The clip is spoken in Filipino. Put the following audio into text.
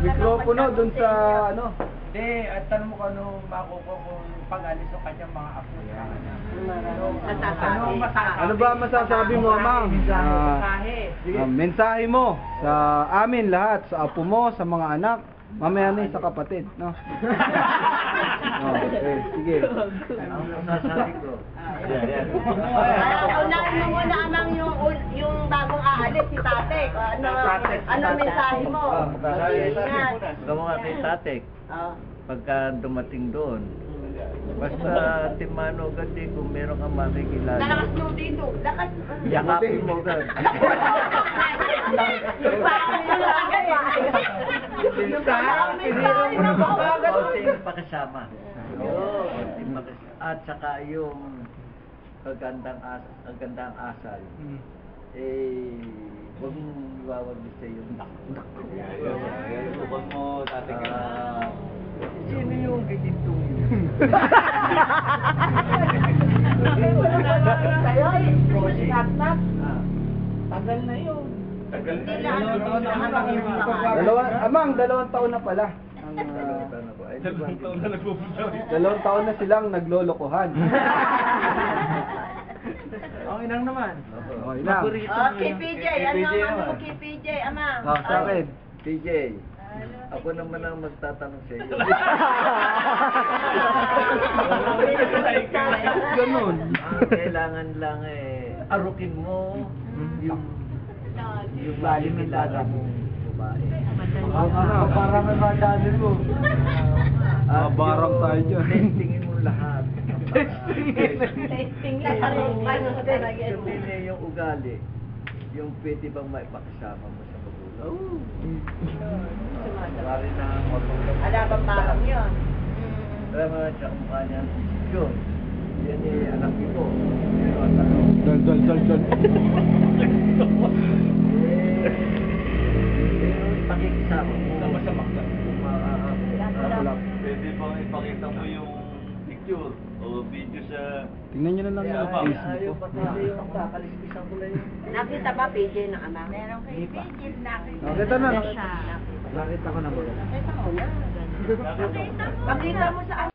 Mikropono dun sa ano. Hindi, at tanong mo kung ano makukuha kung pag-alis ng kanyang mga apo. Ano masasabi? Ano ba masasabi mo, Amang? Mensahe mo sa amin lahat, sa apo mo, sa mga anak, mamaya na sa kapatid, no? Okay, sige. Ang masasabi ko. Unahin mo muna, Amang, yung bagong aalis, si Tatek. Ano mensahe mo? Gawa kay Tatek. Pagka dumating doon, basta timano gandi kung meron kang makikilala. Lalakas nyo dito. Lakas. Yakapin mo agad. Konting pakasama. At saka yung agandang asal. Huwag mong iwawagis sa yung nakto. Huwag mo tatingin. Sino yung ganito yun? Tagal na yun. Amang, 2 taon na pala. Dalawang taon na silang naglolokohan. Ang inang naman. Okay na. Okay, PJ. Ano mo kay PJ, Amang? Sa akin. PJ, ako naman ang magtatanong sa iyo. Ganun. Kailangan lang arukin mo yung makikilala mo babae. Parang may madalin mo. Barang tayo dyan. Testingin mo lahat. Testing lang. Sabihin niya yung ugali, yung pwede bang maipakasama mo sa magulang. Wari na ang magulang. Alabang parang yun. Alam mo, sa mukha niya, yun. Yan anak ko. Pero ang tanong, Dal. pakikisama mo. Masamak ka. Pwede bang ipakita mo yung picture o video sa... Tingnan nyo na lang yung Ayaw Facebook pa ko. kasi yung kakalispisan ko lang yun. Nakita ba PJ ng Amang? Meron kay PJ. Nakita na. Nakita ko na ba? Pakita mo sa